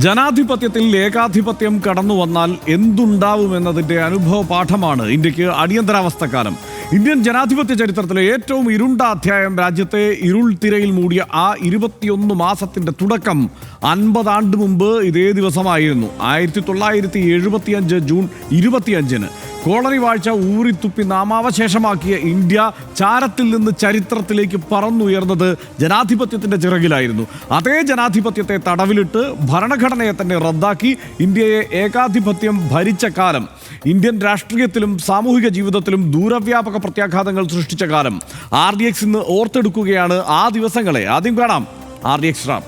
ജനാധിപത്യത്തിൽ ഏകാധിപത്യം കടന്നു വന്നാൽ എന്തുണ്ടാവുമെന്നതിൻ്റെ അനുഭവ പാഠമാണ് ഇന്ത്യക്ക് അടിയന്തരാവസ്ഥക്കാലം. ഇന്ത്യൻ ജനാധിപത്യ ചരിത്രത്തിലെ ഏറ്റവും ഇരുണ്ട അധ്യായം രാജ്യത്തെ ഇരുൾ തിരയിൽ മൂടിയ ആ 21 മാസത്തിൻ്റെ തുടക്കം 50 ആണ്ട് മുമ്പ് ഇതേ ദിവസമായിരുന്നു. 1975 ജൂൺ 25-ന് കോളനി വാഴ്ച ഊറിത്തുപ്പി നാമാവശേഷമാക്കിയ ഇന്ത്യ ചാരത്തിൽ നിന്ന് ചരിത്രത്തിലേക്ക് പറന്നുയർന്നത് ജനാധിപത്യത്തിൻ്റെ ചിറകിലായിരുന്നു. അതേ ജനാധിപത്യത്തെ തടവിലിട്ട് ഭരണഘടനയെ തന്നെ റദ്ദാക്കി ഇന്ത്യയെ ഏകാധിപത്യം ഭരിച്ച കാലം, ഇന്ത്യൻ രാഷ്ട്രീയത്തിലും സാമൂഹിക ജീവിതത്തിലും ദൂരവ്യാപക പ്രത്യാഘാതങ്ങൾ സൃഷ്ടിച്ച കാലം RDX ഇന്ന് ഓർത്തെടുക്കുകയാണ് ആ ദിവസങ്ങളെ. ആദ്യം കാണാം RDX റാം.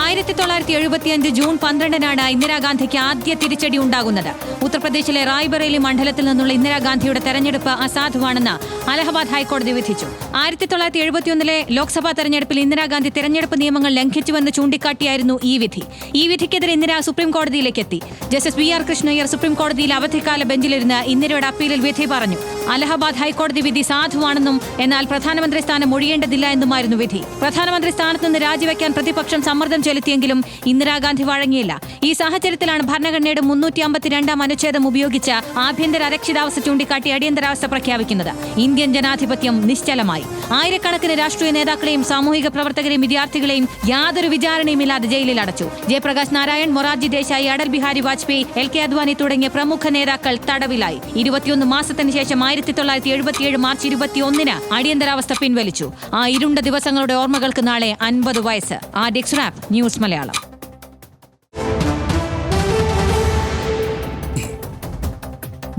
1975 ജൂൺ 12-നാണ് ഇന്ദിരാഗാന്ധിക്ക് ആദ്യ തിരിച്ചടി ഉണ്ടാകുന്നത്. ഉത്തർപ്രദേശിലെ റായ്ബറേലി മണ്ഡലത്തിൽ നിന്നുള്ള ഇന്ദിരാഗാന്ധിയുടെ തെരഞ്ഞെടുപ്പ് അസാധുവാണെന്ന് അലഹബാദ് ഹൈക്കോടതി വിധിച്ചു. 1971-ലെ ലോക്സഭാ തെരഞ്ഞെടുപ്പിൽ ഇന്ദിരാഗാന്ധി തെരഞ്ഞെടുപ്പ് നിയമങ്ങൾ ലംഘിച്ചുവെന്ന് ചൂണ്ടിക്കാട്ടിയായിരുന്നു ഈ വിധി. ഈ വിധിക്കെതിരെ ഇന്ദിര സുപ്രീം കോടതിയിലേക്ക് എത്തി. ജസ്റ്റിസ് BR കൃഷ്ണയ്യർ സുപ്രീം കോടതിയിൽ അവധിക്കാല ബെഞ്ചിലിരുന്ന് ഇന്ദിരയുടെ അപ്പീലിൽ വിധി പറഞ്ഞു. അലഹബാദ് ഹൈക്കോടതി വിധി സാധുവാണെന്നും എന്നാൽ പ്രധാനമന്ത്രി സ്ഥാനം ഒഴിയേണ്ടതില്ല എന്നുമായിരുന്നു വിധി. പ്രധാനമന്ത്രി സ്ഥാനത്ത് നിന്ന് രാജിവെക്കാൻ പ്രതിപക്ഷം സമ്മർദ്ദം ചെലുത്തിയെങ്കിലും ഇന്ദിരാഗാന്ധി വഴങ്ങിയില്ല. ഈ സാഹചര്യത്തിലാണ് ഭരണഘടനയുടെ 352-ാം അനുച്ഛേദം ഉപയോഗിച്ച് ആഭ്യന്തര അരക്ഷിതാവസ്ഥ ചൂണ്ടിക്കാട്ടി അടിയന്തരാവസ്ഥ പ്രഖ്യാപിക്കുന്നത്. ഇന്ത്യൻ ജനാധിപത്യം നിശ്ചലമായി. ആയിരക്കണക്കിന് രാഷ്ട്രീയ നേതാക്കളെയും സാമൂഹിക പ്രവർത്തകരെയും വിദ്യാർത്ഥികളെയും യാതൊരു വിചാരണയും ഇല്ലാതെ ജയിലിൽ അടച്ചു. ജയപ്രകാശ് നാരായൺ, മൊറാർജി ദേശായി, അടൽ ബിഹാരി വാജ്പേയി, LK അദ്വാനി തുടങ്ങിയ പ്രമുഖ നേതാക്കൾ തടവിലായി. 21 മാസത്തിന് ശേഷം 1977 മാർച്ച് 21-ന് അടിയന്തരാവസ്ഥ പിൻവലിച്ചു. ആ ഇരുണ്ട ദിവസങ്ങളുടെ ഓർമ്മകൾക്ക് നാളെ 50 വയസ്സ്. RDX rap news Malayalam.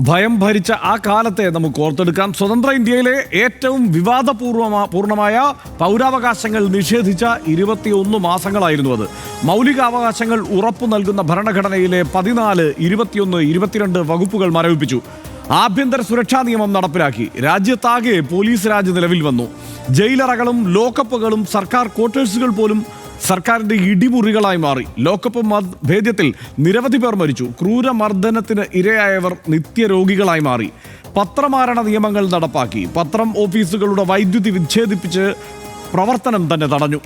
ഭയം ഭരിച്ച ആ കാലത്തെ നമുക്ക് ഓർത്തെടുക്കാം. സ്വതന്ത്ര ഇന്ത്യയിലെ ഏറ്റവും വിവാദപൂർണമായ പൗരാവകാശങ്ങൾ നിഷേധിച്ച 21 മാസങ്ങളായിരുന്നു അത്. മൗലികാവകാശങ്ങൾ ഉറപ്പു നൽകുന്ന ഭരണഘടനയിലെ 14, 21, 22 വകുപ്പുകൾ മരവിപ്പിച്ചു. ആഭ്യന്തര സുരക്ഷാ നിയമം നടപ്പിലാക്കി. രാജ്യത്താകെ പോലീസ് രാജ് നിലവിൽ വന്നു. ജയിലറകളും ലോക്കപ്പുകളും സർക്കാർ ക്വാർട്ടേഴ്സുകൾ പോലും സർക്കാരിൻ്റെ ഇടിമുറികളായി മാറി. ലോക്കപ്പ് ഭേദ്യത്തിൽ നിരവധി പേർ മരിച്ചു. ക്രൂരമർദ്ദനത്തിന് ഇരയായവർ നിത്യരോഗികളായി മാറി. പത്രമാരണ നിയമങ്ങൾ നടപ്പാക്കി. പത്രം ഓഫീസുകളുടെ വൈദ്യുതി വിച്ഛേദിപ്പിച്ച് പ്രവർത്തനം തന്നെ തടഞ്ഞു.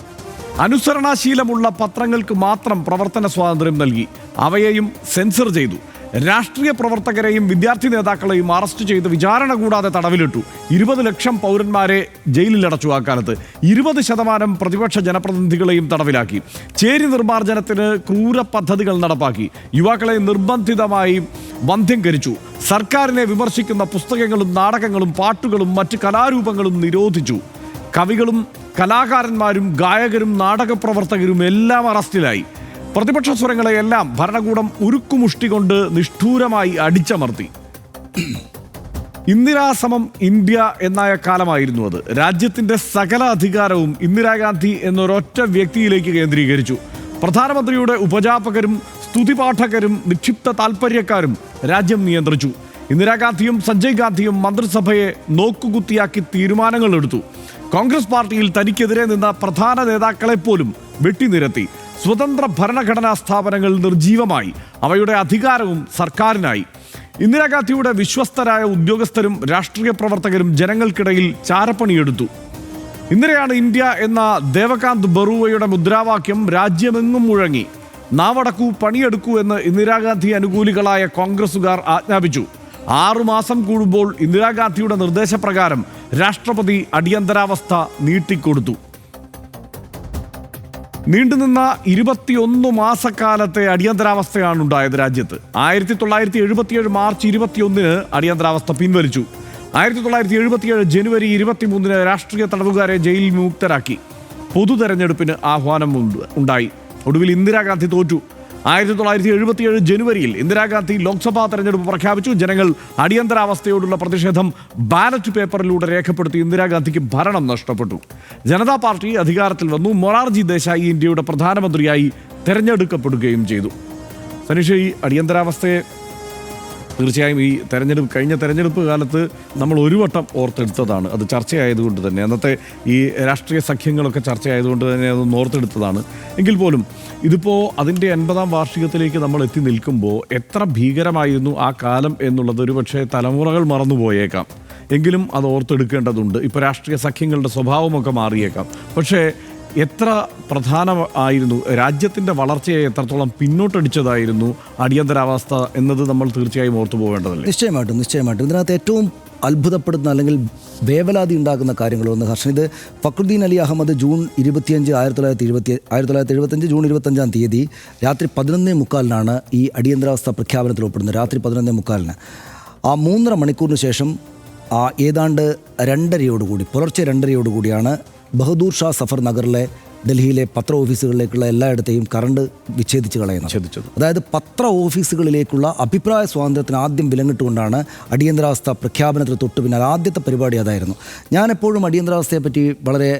അനുസരണാശീലമുള്ള പത്രങ്ങൾക്ക് മാത്രം പ്രവർത്തന സ്വാതന്ത്ര്യം നൽകി. അവയെയും സെൻസർ ചെയ്തു. രാഷ്ട്രീയ പ്രവർത്തകരെയും വിദ്യാർത്ഥി നേതാക്കളെയും അറസ്റ്റ് ചെയ്ത് വിചാരണ കൂടാതെ തടവിലിട്ടു. 20 ലക്ഷം പൗരന്മാരെ ജയിലിലടച്ചു. ആ കാലത്ത് 20% പ്രതിപക്ഷ ജനപ്രതിനിധികളെയും തടവിലാക്കി. ചേരി നിർമ്മാർജ്ജനത്തിന് ക്രൂര പദ്ധതികൾ നടപ്പാക്കി. യുവാക്കളെ നിർബന്ധിതമായി വന്ധ്യംകരിച്ചു. സർക്കാരിനെ വിമർശിക്കുന്ന പുസ്തകങ്ങളും നാടകങ്ങളും പാട്ടുകളും മറ്റ് കലാരൂപങ്ങളും നിരോധിച്ചു. കവികളും കലാകാരന്മാരും ഗായകരും നാടകപ്രവർത്തകരും എല്ലാം അറസ്റ്റിലായി. പ്രതിപക്ഷ സ്വരങ്ങളെയെല്ലാം ഭരണകൂടം ഉരുക്കുമുഷ്ടി കൊണ്ട് നിഷ്ഠൂരമായി അടിച്ചമർത്തി. ഇന്ദിരാസമം ഇന്ത്യ എന്നായ കാലമായിരുന്നു അത്. രാജ്യത്തിൻ്റെ സകല അധികാരവും ഇന്ദിരാഗാന്ധി എന്നൊരൊറ്റ വ്യക്തിയിലേക്ക് കേന്ദ്രീകരിച്ചു. പ്രധാനമന്ത്രിയുടെ ഉപജാപകരും സ്തുതിപാഠകരും നിക്ഷിപ്ത താൽപ്പര്യക്കാരും രാജ്യം നിയന്ത്രിച്ചു. ഇന്ദിരാഗാന്ധിയും സഞ്ജയ് ഗാന്ധിയും മന്ത്രിസഭയെ നോക്കുകുത്തിയാക്കി തീരുമാനങ്ങൾ എടുത്തു. കോൺഗ്രസ് പാർട്ടിയിൽ തനിക്കെതിരെ നിന്ന പ്രധാന നേതാക്കളെപ്പോലും വെട്ടിനിരത്തി. സ്വതന്ത്ര ഭരണഘടനാ സ്ഥാപനങ്ങൾ നിർജീവമായി. അവയുടെ അധികാരവും സർക്കാരിനായി. ഇന്ദിരാഗാന്ധിയുടെ വിശ്വസ്തരായ ഉദ്യോഗസ്ഥരും രാഷ്ട്രീയ പ്രവർത്തകരും ജനങ്ങൾക്കിടയിൽ ചാരപ്പണിയെടുത്തു. ഇന്ദിരയാണ് ഇന്ത്യ എന്ന ദേവകാന്ത് ബറുവയുടെ മുദ്രാവാക്യം രാജ്യമെങ്ങും മുഴങ്ങി. നാവടക്കൂ, പണിയെടുക്കൂ എന്ന് ഇന്ദിരാഗാന്ധി അനുകൂലികളായ കോൺഗ്രസുകാർ ആജ്ഞാപിച്ചു. 6 മാസം കൂടുമ്പോൾ ഇന്ദിരാഗാന്ധിയുടെ നിർദ്ദേശപ്രകാരം രാഷ്ട്രപതി അടിയന്തരാവസ്ഥ നീട്ടിക്കൊടുത്തു. നീണ്ടുനിന്ന 21 മാസക്കാലത്തെ അടിയന്തരാവസ്ഥയാണ് ഉണ്ടായത് രാജ്യത്ത്. 1977 മാർച്ച് 21-ന് അടിയന്തരാവസ്ഥ പിൻവലിച്ചു. 1977 ജനുവരി 23-ന് രാഷ്ട്രീയ തടവുകാരെ ജയിലിൽ മുക്തരാക്കി. പൊതു തെരഞ്ഞെടുപ്പിന് ആഹ്വാനം ഉണ്ടായി. ഒടുവിൽ ഇന്ദിരാഗാന്ധി തോറ്റു. 1977 ജനുവരിയിൽ ഇന്ദിരാഗാന്ധി ലോക്സഭാ തെരഞ്ഞെടുപ്പ് പ്രഖ്യാപിച്ചു. ജനങ്ങൾ അടിയന്തരാവസ്ഥയോടുള്ള പ്രതിഷേധം ബാലറ്റ് പേപ്പറിലൂടെ രേഖപ്പെടുത്തി. ഇന്ദിരാഗാന്ധിക്ക് ഭരണം നഷ്ടപ്പെട്ടു. ജനതാ പാർട്ടി അധികാരത്തിൽ വന്നു. മൊറാർജി ദേശായി ഇന്ത്യയുടെ പ്രധാനമന്ത്രിയായി തെരഞ്ഞെടുക്കപ്പെടുകയും ചെയ്തു. സനീഷ, ഈ അടിയന്തരാവസ്ഥയെ തീർച്ചയായും ഈ കഴിഞ്ഞ തെരഞ്ഞെടുപ്പ് കാലത്ത് നമ്മൾ ഒരു വട്ടം ഓർത്തെടുത്തതാണ്. അത് ചർച്ചയായതുകൊണ്ട് തന്നെ, അന്നത്തെ ഈ രാഷ്ട്രീയ സഖ്യങ്ങളൊക്കെ ചർച്ചയായതുകൊണ്ട് തന്നെ അത് ഓർത്തെടുത്തതാണ്. എങ്കിൽ പോലും ഇതിപ്പോൾ അതിൻ്റെ 80-ാം വാർഷികത്തിലേക്ക് നമ്മൾ എത്തി നിൽക്കുമ്പോൾ എത്ര ഭീകരമായിരുന്നു ആ കാലം എന്നുള്ളത് ഒരുപക്ഷെ തലമുറകൾ മറന്നുപോയേക്കാം. എങ്കിലും അത് ഓർത്തെടുക്കേണ്ടതുണ്ട്. ഇപ്പോൾ രാഷ്ട്രീയ സഖ്യങ്ങളുടെ സ്വഭാവമൊക്കെ മാറിയേക്കാം. പക്ഷേ എത്ര പ്രധാനമായിരുന്നു, രാജ്യത്തിൻ്റെ വളർച്ചയെ എത്രത്തോളം പിന്നോട്ടടിച്ചതായിരുന്നു അടിയന്തരാവസ്ഥ എന്നത് നമ്മൾ തീർച്ചയായും ഓർത്തു പോകേണ്ടതല്ലേ? നിശ്ചയമായിട്ടും ഇതിനകത്ത് ഏറ്റവും അത്ഭുതപ്പെടുന്ന അല്ലെങ്കിൽ വേവലാതി ഉണ്ടാക്കുന്ന കാര്യങ്ങളൊന്ന് ഹർഷൻ, ഇത് ഫക്രുദ്ദീൻ അലി അഹമ്മദ് ജൂൺ 25, 1975 ജൂൺ 25-ാം തീയതി രാത്രി 11:45 ഈ അടിയന്തരാവസ്ഥ പ്രഖ്യാപനത്തിൽ ഒപ്പിടുന്നത്. രാത്രി 11:45 ആ 3.5 മണിക്കൂറിന് ശേഷം ഏതാണ്ട് 2:30 പുലർച്ചെ 2:30 ബഹദൂർ ഷാ സഫർ നഗറിലെ ഡൽഹിയിലെ പത്ര ഓഫീസുകളിലേക്കുള്ള എല്ലായിടത്തെയും കറണ്ട് വിച്ഛേദിച്ച് കളയുന്നത്. അതായത് പത്ര ഓഫീസുകളിലേക്കുള്ള അഭിപ്രായ സ്വാതന്ത്ര്യത്തിന് ആദ്യം വിലങ്ങിട്ടുകൊണ്ടാണ് അടിയന്തരാവസ്ഥ പ്രഖ്യാപനത്തിന് തൊട്ട് പിന്നാലെ ആദ്യത്തെ പരിപാടി അതായിരുന്നു. ഞാനെപ്പോഴും അടിയന്തരാവസ്ഥയെപ്പറ്റി വളരെ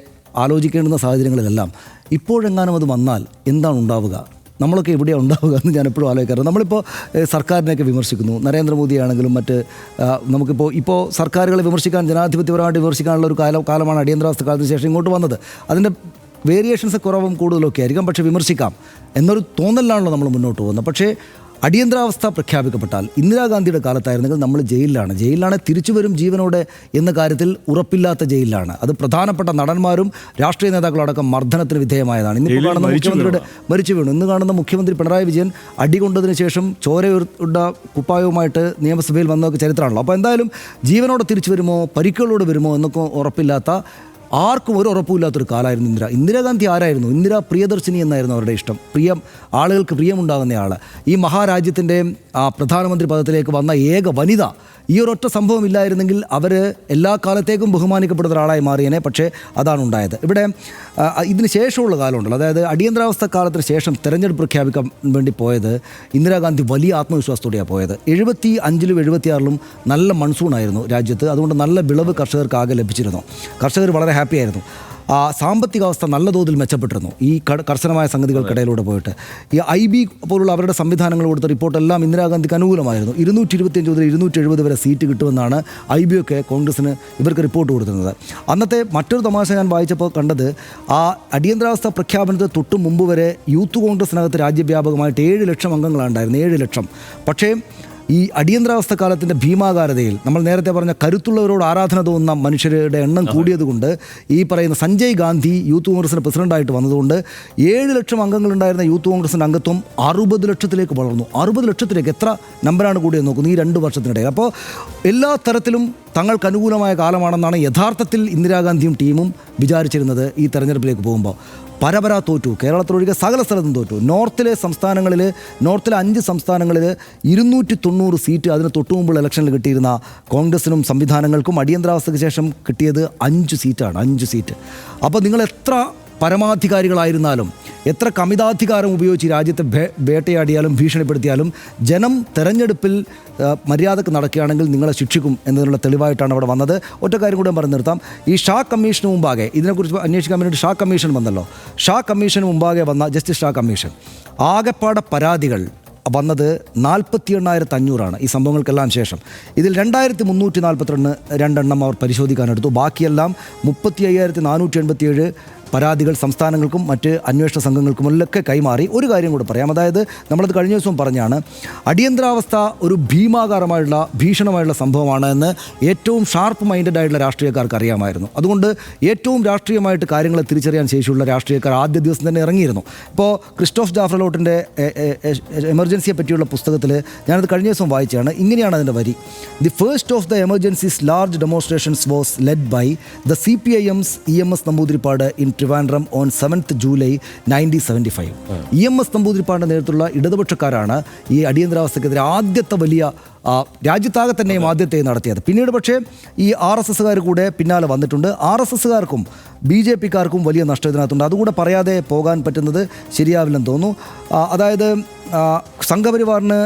ആലോചിക്കേണ്ടുന്ന സാഹചര്യങ്ങളിലെല്ലാം ഇപ്പോഴെങ്ങാനും അത് വന്നാൽ എന്താണ് ഉണ്ടാവുക, നമ്മളൊക്കെ എവിടെയാണ് ഉണ്ടാവുക എന്ന് ഞാൻ എപ്പോഴും ആലോചിക്കാറുണ്ട്. നമ്മളിപ്പോൾ സർക്കാരിനെയൊക്കെ വിമർശിക്കുന്നു, നരേന്ദ്രമോദിയാണെങ്കിലും മറ്റ് നമുക്കിപ്പോൾ സർക്കാരുകളെ വിമർശിക്കാൻ, ജനാധിപത്യപരമായിട്ട് വിമർശിക്കാനുള്ള ഒരു കാലമാണ് അടിയന്തരാവസ്ഥ കാലത്തിന് ശേഷം ഇങ്ങോട്ട് വന്നത്. അതിൻ്റെ വേരിയേഷൻസ് കുറവും കൂടുതലൊക്കെ ആയിരിക്കാം, പക്ഷേ വിമർശിക്കാം എന്നൊരു തോന്നലിലാണല്ലോ നമ്മൾ മുന്നോട്ട് പോകുന്നത്. പക്ഷേ അടിയന്തരാവസ്ഥ പ്രഖ്യാപിക്കപ്പെട്ടാൽ ഇന്ദിരാഗാന്ധിയുടെ കാലത്തായിരുന്നെങ്കിൽ നമ്മൾ ജയിലിലാണ്, തിരിച്ചു വരും ജീവനോടെ എന്ന കാര്യത്തിൽ ഉറപ്പില്ലാത്ത ജയിലിലാണ്. അത് പ്രധാനപ്പെട്ട നടന്മാരും രാഷ്ട്രീയ നേതാക്കളടക്കം മർദ്ദനത്തിന് വിധേയമായതാണ്. ഇന്ന് കാണുന്ന മുഖ്യമന്ത്രിയുടെ മരിച്ചു വീണു. ഇന്ന് കാണുന്ന മുഖ്യമന്ത്രി പിണറായി വിജയൻ അടികൊണ്ടതിന് ശേഷം ചോരയുടെ കുപ്പായവുമായിട്ട് നിയമസഭയിൽ വന്നതൊക്കെ ചരിത്രമാണല്ലോ. അപ്പോൾ എന്തായാലും ജീവനോടെ തിരിച്ചു വരുമോ, പരിക്കുകളോട് വരുമോ എന്നൊക്കെ ഉറപ്പില്ലാത്ത, ആർക്കും ഒരു ഉറപ്പുമില്ലാത്തൊരു കാലമായിരുന്നു ഇന്ദിരാഗാന്ധി. ആരായിരുന്നു? ഇന്ദിരാ പ്രിയദർശിനി എന്നായിരുന്നു അവരുടെ ഇഷ്ടം. ആളുകൾക്ക് പ്രിയമുണ്ടാകുന്ന ആൾ. ഈ മഹാരാജ്യത്തിൻ്റെ പ്രധാനമന്ത്രി പദത്തിലേക്ക് വന്ന ഏക വനിത. ഈ ഒരൊറ്റ സംഭവം ഇല്ലായിരുന്നെങ്കിൽ അവർ എല്ലാ കാലത്തേക്കും ബഹുമാനിക്കപ്പെടുന്ന ഒരാളായി മാറിയേനെ. പക്ഷേ അതാണ് ഉണ്ടായത്. ഇവിടെ ഇതിന് ശേഷമുള്ള കാലമുണ്ടല്ലോ, അതായത് അടിയന്തരാവസ്ഥ കാലത്തിന് ശേഷം തെരഞ്ഞെടുപ്പ് പ്രഖ്യാപിക്കാൻ വേണ്ടി പോയത് ഇന്ദിരാഗാന്ധി വലിയ ആത്മവിശ്വാസത്തോടെയാണ് പോയത്. 75-ലും 76-ലും നല്ല മൺസൂണായിരുന്നു രാജ്യത്ത്. അതുകൊണ്ട് നല്ല വിളവ് കർഷകർക്ക് ആകെ ലഭിച്ചിരുന്നു. കർഷകർ വളരെ ഹാപ്പിയായിരുന്നു. സാമ്പത്തികാവസ്ഥ നല്ല തോതിൽ മെച്ചപ്പെട്ടിരുന്നു ഈ കർശനമായ സംഗതികൾക്കിടയിലൂടെ പോയിട്ട്. ഈ IB പോലുള്ള അവരുടെ സംവിധാനങ്ങൾ കൊടുത്ത റിപ്പോർട്ടെല്ലാം ഇന്ദിരാഗാന്ധിക്ക് അനുകൂലമായിരുന്നു. 225 മുതൽ 270 വരെ സീറ്റ് കിട്ടുമെന്നാണ് IB ഒക്കെ കോൺഗ്രസിന് ഇവർക്ക് റിപ്പോർട്ട് കൊടുത്തിരുന്നത്. അന്നത്തെ മറ്റൊരു തമാശ ഞാൻ വായിച്ചപ്പോൾ കണ്ടത്, ആ അടിയന്തരാവസ്ഥ പ്രഖ്യാപനത്തിന് തൊട്ട് മുമ്പ് വരെ യൂത്ത് കോൺഗ്രസിനകത്ത് രാജ്യവ്യാപകമായിട്ട് 7 ലക്ഷം അംഗങ്ങളാണ്ടായിരുന്നു. 7 ലക്ഷം. പക്ഷേ ഈ അടിയന്തരാവസ്ഥ കാലത്തിൻ്റെ ഭീമാകാരതയിൽ നമ്മൾ നേരത്തെ പറഞ്ഞ കരുത്തുള്ളവരോട് ആരാധന തോന്നുന്ന മനുഷ്യരുടെ എണ്ണം കൂടിയതുകൊണ്ട്, ഈ പറയുന്ന സഞ്ജയ് ഗാന്ധി യൂത്ത് കോൺഗ്രസിന് പ്രസിഡൻ്റായിട്ട് വന്നതുകൊണ്ട് 7 ലക്ഷം അംഗങ്ങളുണ്ടായിരുന്ന യൂത്ത് കോൺഗ്രസിൻ്റെ അംഗത്വം 60 ലക്ഷത്തിലേക്ക് വളർന്നു. 60 ലക്ഷത്തിലേക്ക് എത്ര നമ്പറാണ് കൂടിയെന്ന് നോക്കുന്നു ഈ 2 വർഷത്തിനിടയിൽ. അപ്പോൾ എല്ലാ തരത്തിലും തങ്ങൾക്ക് അനുകൂലമായ കാലമാണെന്നാണ് യഥാർത്ഥത്തിൽ ഇന്ദിരാഗാന്ധിയും ടീമും വിചാരിച്ചിരുന്നത്. ഈ തെരഞ്ഞെടുപ്പിലേക്ക് പോകുമ്പോൾ പരപരാ തോറ്റു. കേരളത്തിലൊഴികെ സകല സ്ഥലത്തും തോറ്റു. നോർത്തിലെ 5 സംസ്ഥാനങ്ങളിൽ 290 സീറ്റ് അതിന് തൊട്ടു മുമ്പുള്ള ഇലക്ഷനിൽ കിട്ടിയിരുന്ന കോൺഗ്രസിനും സംവിധാനങ്ങൾക്കും അടിയന്തരാവസ്ഥയ്ക്ക് ശേഷം കിട്ടിയത് 5 സീറ്റാണ്. 5 സീറ്റ്. അപ്പോൾ നിങ്ങൾ എത്ര പരമാധികാരികളായിരുന്നാലും, എത്ര കമിതാധികാരം ഉപയോഗിച്ച് രാജ്യത്തെ വേട്ടയാടിയാലും ഭീഷണിപ്പെടുത്തിയാലും, ജനം തെരഞ്ഞെടുപ്പിൽ മര്യാദക്ക് നടക്കുകയാണെങ്കിൽ നിങ്ങളെ ശിക്ഷിക്കും എന്നതിനുള്ള തെളിവായിട്ടാണ് അവിടെ വന്നത്. ഒറ്റ കാര്യം കൂടെ പറഞ്ഞു നിർത്താം. ഈ ഷാ കമ്മീഷന് മുമ്പാകെ, ഇതിനെക്കുറിച്ച് അന്വേഷിക്കാൻ വേണ്ടി ഷാ കമ്മീഷൻ വന്നല്ലോ. ഷാ കമ്മീഷന് മുമ്പാകെ വന്ന ജസ്റ്റിസ് ഷാ കമ്മീഷൻ ആകെപ്പാടെ പരാതികൾ വന്നത് 48,500 ഈ സംഭവങ്ങൾക്കെല്ലാം ശേഷം. ഇതിൽ 2,342 അവർ പരിശോധിക്കാനെടുത്തു. ബാക്കിയെല്ലാം 35,487 പരാതികൾ സംസ്ഥാനങ്ങൾക്കും മറ്റ് അന്വേഷണ സംഘങ്ങൾക്കുമൊക്കെ കൈമാറി. ഒരു കാര്യം കൂടെ പറയാം, അതായത് നമ്മളത് കഴിഞ്ഞ ദിവസം പറഞ്ഞാണ്, അടിയന്തരാവസ്ഥ ഒരു ഭീഷണമായുള്ള സംഭവമാണ് എന്ന് ഏറ്റവും ഷാർപ്പ് മൈൻഡഡ് ആയിട്ടുള്ള രാഷ്ട്രീയക്കാർക്ക് അറിയാമായിരുന്നു. അതുകൊണ്ട് ഏറ്റവും രാഷ്ട്രീയമായിട്ട് കാര്യങ്ങളെ തിരിച്ചറിയാൻ ശേഷിയുള്ള രാഷ്ട്രീയക്കാർ ആദ്യ ദിവസം തന്നെ ഇറങ്ങിയിരുന്നു. ഇപ്പോൾ ക്രിസ്റ്റോഫ് ജാഫ്രലോട്ടിൻ്റെ എമർജൻസിയെ പറ്റിയുള്ള പുസ്തകത്തിൽ ഞാനത് കഴിഞ്ഞ ദിവസം വായിച്ചാണ്. ഇങ്ങനെയാണ് അതിൻ്റെ വരി: the first of the emergencies large demonstrations was led by the CPIM's EMS Namboodiripad in Trivandrum on 7th July 1975. EMS നമ്പൂതിരിപ്പാടിൻ്റെ നേതൃത്വത്തിലുള്ള ഇടതുപക്ഷക്കാരാണ് ഈ അടിയന്തരാവസ്ഥക്കെതിരെ ആദ്യത്തെ വലിയ രാജ്യത്താകെ തന്നെയും ആദ്യത്തെ നടത്തിയത്. പിന്നീട് പക്ഷേ ഈ RSSകാർ കൂടെ പിന്നാലെ വന്നിട്ടുണ്ട്. RSSകാർക്കും BJPക്കാർക്കും വലിയ നഷ്ടം ഇതിനകത്തുണ്ട്. അതുകൂടെ പറയാതെ പോകാൻ പറ്റുന്നത് ശരിയാവില്ലെന്ന് തോന്നുന്നു. അതായത് സംഘപരിവാറിന്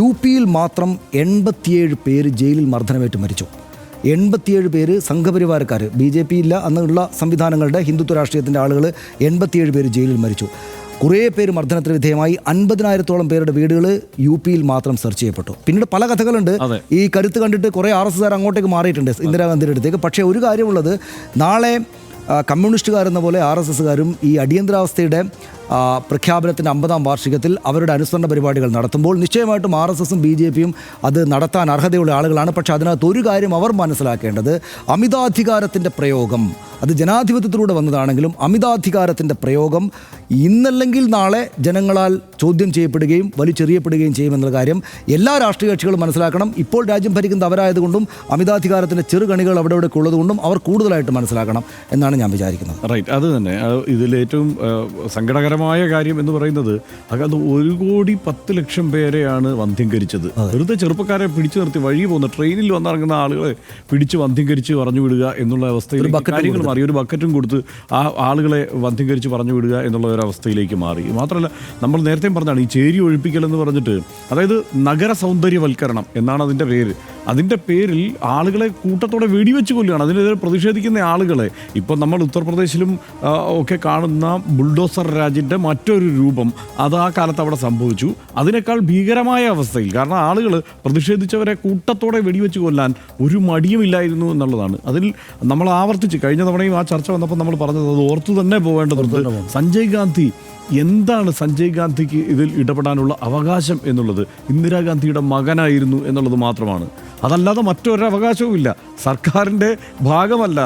UPയിൽ മാത്രം 87 പേര് ജയിലിൽ മർദ്ദനമേറ്റ് മരിച്ചു. 87 പേര് സംഘപരിവാരക്കാർ, BJP ഇല്ല അന്നുള്ള സംവിധാനങ്ങളുടെ ഹിന്ദുത്വ രാഷ്ട്രീയത്തിൻ്റെ ആളുകൾ 87 പേര് ജയിലിൽ മരിച്ചു. കുറേ പേര് മർദ്ദനത്തിന് വിധേയമായി. 50,000-ഓളം പേരുടെ വീടുകൾ UPയിൽ മാത്രം സെർച്ച് ചെയ്യപ്പെട്ടു. പിന്നീട് പല കഥകളുണ്ട്. ഈ കരുത്ത് കണ്ടിട്ട് കുറേ RSSകാർ അങ്ങോട്ടേക്ക് മാറിയിട്ടുണ്ട് ഇന്ദിരാഗാന്ധിയുടെ അടുത്തേക്ക്. പക്ഷേ ഒരു കാര്യമുള്ളത്, നാളെ കമ്മ്യൂണിസ്റ്റുകാരെന്ന പോലെ RSSകാരും ഈ അടിയന്തരാവസ്ഥയുടെ പ്രഖ്യാപനത്തിൻ്റെ 50-ാം വാർഷികത്തിൽ അവരുടെ അനുസ്മരണ പരിപാടികൾ നടത്തുമ്പോൾ നിശ്ചയമായിട്ടും RSSും BJPയും അത് നടത്താൻ അർഹതയുള്ള ആളുകളാണ്. പക്ഷേ അതിനകത്ത് ഒരു കാര്യം അവർ മനസ്സിലാക്കേണ്ടത്, അമിതാധികാരത്തിൻ്റെ പ്രയോഗം അത് ജനാധിപത്യത്തിലൂടെ വന്നതാണെങ്കിലും അമിതാധികാരത്തിൻ്റെ പ്രയോഗം ഇന്നല്ലെങ്കിൽ നാളെ ജനങ്ങളാൽ ചോദ്യം ചെയ്യപ്പെടുകയും വലിച്ചെറിയപ്പെടുകയും ചെയ്യുമെന്നുള്ള കാര്യം എല്ലാ രാഷ്ട്രീയ കക്ഷികളും മനസ്സിലാക്കണം. ഇപ്പോൾ രാജ്യം ഭരിക്കുന്നത് അവരായതുകൊണ്ടും അമിതാധികാരത്തിൻ്റെ ചെറുകണികൾ അവിടെ ഇവിടെയൊക്കെ ഉള്ളതുകൊണ്ടും അവർ കൂടുതലായിട്ട് മനസ്സിലാക്കണം എന്നാണ് ഞാൻ വിചാരിക്കുന്നത്. റൈറ്റ്, അത് തന്നെ. ഇതിലേറ്റവും സങ്കടകരമായ കാര്യം എന്ന് പറയുന്നത് അത് 1,10,00,000 പേരെയാണ് വന്ധ്യംകരിച്ചത്. വെറുതെ ചെറുപ്പക്കാരെ പിടിച്ചു നിർത്തി വഴി പോകുന്ന ട്രെയിനിൽ വന്നിറങ്ങുന്ന ആളുകളെ പിടിച്ച് വന്ധ്യംകരിച്ച് പറഞ്ഞു വിടുക എന്നുള്ള അവസ്ഥയിൽ കാര്യങ്ങൾ മാറി. ഒരു ബക്കറ്റും കൊടുത്ത് ആ ആളുകളെ വന്ധ്യംകരിച്ച് പറഞ്ഞു വിടുക എന്നുള്ള ഒരു അവസ്ഥയിലേക്ക് മാറി. മാത്രമല്ല, നമ്മൾ നേരത്തെ പറഞ്ഞതാണ് ഈ ചേരി ഒഴിപ്പിക്കൽ എന്ന് പറഞ്ഞിട്ട്, അതായത് നഗര സൗന്ദര്യവൽക്കരണം എന്നാണ് അതിൻ്റെ പേര്. അതിൻ്റെ പേരിൽ ആളുകളെ കൂട്ടത്തോടെ വെടിവെച്ച് കൊല്ലുകയാണ്. അതിനെതിരെ പ്രതിഷേധിക്കുന്ന ആളുകളെ ഇപ്പം നമ്മൾ ഉത്തർപ്രദേശിലും ഒക്കെ കാണുന്ന ബുൾഡോസർ രാജിൻ്റെ മറ്റൊരു രൂപം അത് ആ കാലത്ത് അവിടെ സംഭവിച്ചു. അതിനേക്കാൾ ഭീകരമായ അവസ്ഥയിൽ, കാരണം ആളുകൾ പ്രതിഷേധിച്ചവരെ കൂട്ടത്തോടെ വെടിവെച്ച് കൊല്ലാൻ ഒരു മടിയുമില്ലായിരുന്നു എന്നുള്ളതാണ്. അതിൽ നമ്മൾ ആവർത്തിച്ച് കഴിഞ്ഞ തവണയും ആ ചർച്ച വന്നപ്പോൾ നമ്മൾ പറഞ്ഞത് അത് ഓർത്തു തന്നെ പോവേണ്ടതുണ്ട്. സഞ്ജയ് ഗാന്ധി എന്താണ് സഞ്ജയ് ഗാന്ധിക്ക് ഇതിൽ ഇടപെടാനുള്ള അവകാശം എന്നുള്ളത്? ഇന്ദിരാഗാന്ധിയുടെ മകനായിരുന്നു എന്നുള്ളത് മാത്രമാണ്. അതല്ലാതെ മറ്റൊരവകാശവും ഇല്ല. സർക്കാരിൻ്റെ ഭാഗമല്ല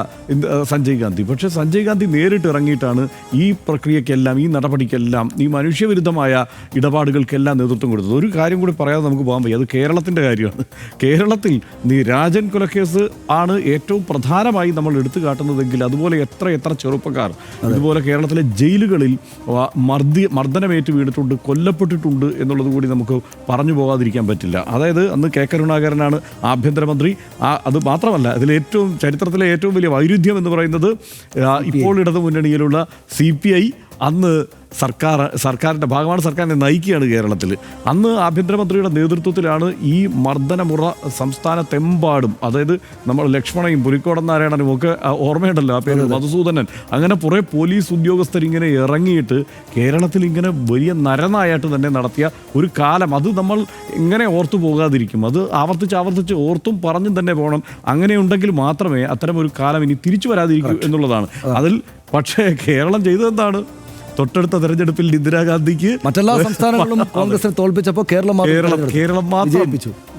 സഞ്ജയ് ഗാന്ധി. പക്ഷേ സഞ്ജയ് ഗാന്ധി നേരിട്ട് ഇറങ്ങിയിട്ടാണ് ഈ പ്രക്രിയക്കെല്ലാം, ഈ നടപടിക്കെല്ലാം, ഈ മനുഷ്യവിരുദ്ധമായ ഇടപാടുകൾക്കെല്ലാം നേതൃത്വം കൊടുത്തത്. ഒരു കാര്യം കൂടി പറയാതെ നമുക്ക് പോകാൻ വയ്യ. അത് കേരളത്തിൻ്റെ കാര്യമാണ്. കേരളത്തിൽ രാജൻ കൊലക്കേസ് ആണ് ഏറ്റവും പ്രധാനമായി നമ്മൾ എടുത്തു കാട്ടുന്നതെങ്കിൽ അതുപോലെ എത്ര ചെറുപ്പക്കാർ ഇതുപോലെ കേരളത്തിലെ ജയിലുകളിൽ മർദ്ദനമേറ്റ് വീണിട്ടുണ്ട്, കൊല്ലപ്പെട്ടിട്ടുണ്ട് എന്നുള്ളത് കൂടി നമുക്ക് പറഞ്ഞു പോകാതിരിക്കാൻ പറ്റില്ല. അതായത് അന്ന് കെ കരുണാകരനാണ് ആഭ്യന്തരമന്ത്രി. അത് മാത്രമല്ല, ഇതിലേറ്റവും ചരിത്രത്തിലെ ഏറ്റവും വലിയ വൈരുദ്ധ്യം എന്ന് പറയുന്നത് ഇപ്പോൾ ഇടതുമുന്നണിയിലുള്ള CPI അന്ന് സർക്കാരിൻ്റെ ഭാഗമാണ്, സർക്കാരിനെ നയിക്കുകയാണ് കേരളത്തിൽ. അന്ന് ആഭ്യന്തരമന്ത്രിയുടെ നേതൃത്വത്തിലാണ് ഈ മർദ്ദനമുറ സംസ്ഥാനത്തെമ്പാടും, അതായത് നമ്മൾ ലക്ഷ്മണയും പുലിക്കോടൻ നാരായണനും ഒക്കെ ഓർമ്മയുണ്ടല്ലോ, ആ പേര് മധുസൂദനൻ, അങ്ങനെ കുറേ പോലീസ് ഉദ്യോഗസ്ഥരിങ്ങനെ ഇറങ്ങിയിട്ട് കേരളത്തിൽ ഇങ്ങനെ വലിയ നരനായിട്ട് തന്നെ നടത്തിയ ഒരു കാലം. അത് നമ്മൾ ഇങ്ങനെ ഓർത്തു പോകാതിരിക്കും. അത് ആവർത്തിച്ച് ഓർത്തും പറഞ്ഞും തന്നെ പോകണം. അങ്ങനെയുണ്ടെങ്കിൽ മാത്രമേ അത്തരം ഒരു കാലം ഇനി തിരിച്ചു വരാതിരിക്കൂ എന്നുള്ളതാണ് അതിൽ. പക്ഷേ കേരളം ചെയ്തതെന്താണ്? തൊട്ടടുത്ത തെരഞ്ഞെടുപ്പിൽ ഇന്ദിരാഗാന്ധിക്ക് മറ്റെല്ലാ സംസ്ഥാനങ്ങളും കോൺഗ്രസിനെ തോൽപ്പിച്ചപ്പോൾ കേരളം മാത്രം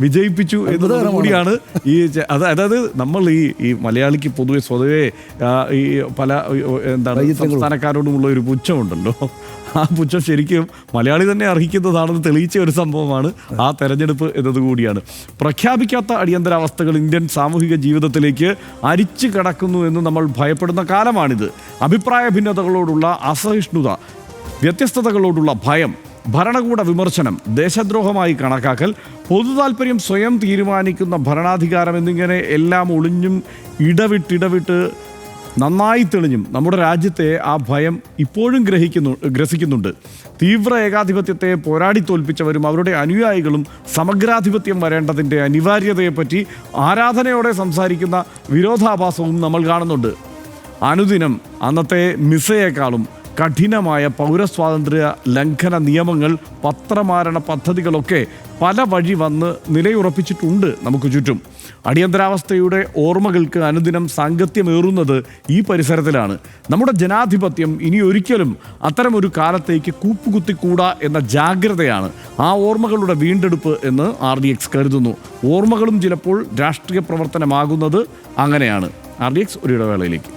വിജയിപ്പിച്ചു എന്നത് കൂടിയാണ് ഈ. അതായത് നമ്മൾ ഈ മലയാളിക്ക് സ്വതവേ ഈ പല സംസ്ഥാനക്കാരോടുമുള്ള ഒരു പുച്ഛമുണ്ടല്ലോ. ആ പുച്ഛം ശരിക്കും മലയാളി തന്നെ അർഹിക്കുന്നതാണെന്ന് തെളിയിച്ച ഒരു സംഭവമാണ് ആ തെരഞ്ഞെടുപ്പ് എന്നതുകൂടിയാണ്. പ്രഖ്യാപിക്കാത്ത അടിയന്തരാവസ്ഥകൾ ഇന്ത്യൻ സാമൂഹിക ജീവിതത്തിലേക്ക് അരിച്ചു കടക്കുന്നു എന്ന് നമ്മൾ ഭയപ്പെടുന്ന കാലമാണിത്. അഭിപ്രായ ഭിന്നതകളോടുള്ള അസഹിഷ്ണുത, വ്യത്യസ്തതകളോടുള്ള ഭയം, ഭരണകൂട വിമർശനം, ദേശദ്രോഹമായി കണക്കാക്കൽ, പൊതുതാൽപര്യം, സ്വയം തീരുമാനിക്കുന്ന ഭരണാധികാരം എന്നിങ്ങനെ എല്ലാം ഒളിഞ്ഞും ഇടവിട്ട് നന്നായി തെളിഞ്ഞും നമ്മുടെ രാജ്യത്തെ ആ ഭയം ഇപ്പോഴും ഗ്രസിക്കുന്നുണ്ട്. തീവ്ര ഏകാധിപത്യത്തെ പോരാടി തോൽപ്പിച്ചവരും അവരുടെ അനുയായികളും സമഗ്രാധിപത്യം വരേണ്ടതിൻ്റെ അനിവാര്യതയെപ്പറ്റി ആരാധനയോടെ സംസാരിക്കുന്ന വിരോധാഭാസവും നമ്മൾ കാണുന്നുണ്ട്. അനുദിനം അന്നത്തെ മിസയേക്കാളും കഠിനമായ പൗരസ്വാതന്ത്ര്യ ലംഘന നിയമങ്ങൾ, പത്രമാരണ പദ്ധതികളൊക്കെ പല വഴി വന്ന് നിലയുറപ്പിച്ചിട്ടുണ്ട് നമുക്ക് ചുറ്റും. അടിയന്തരാവസ്ഥയുടെ ഓർമ്മകൾക്ക് അനുദിനം സാങ്കത്യമേറുന്നത് ഈ പരിസരത്തിലാണ്. നമ്മുടെ ജനാധിപത്യം ഇനി ഒരിക്കലും അത്തരമൊരു കാലത്തേക്ക് കൂപ്പുകുത്തിക്കൂടാ എന്ന ജാഗ്രതയാണ് ആ ഓർമ്മകളുടെ വീണ്ടെടുപ്പ് എന്ന് RDX കരുതുന്നു. ഓർമ്മകളും ചിലപ്പോൾ രാഷ്ട്രീയ പ്രവർത്തനമാകുന്നത് അങ്ങനെയാണ്. RDX ഒരു ഇടവേളയിലേക്ക്.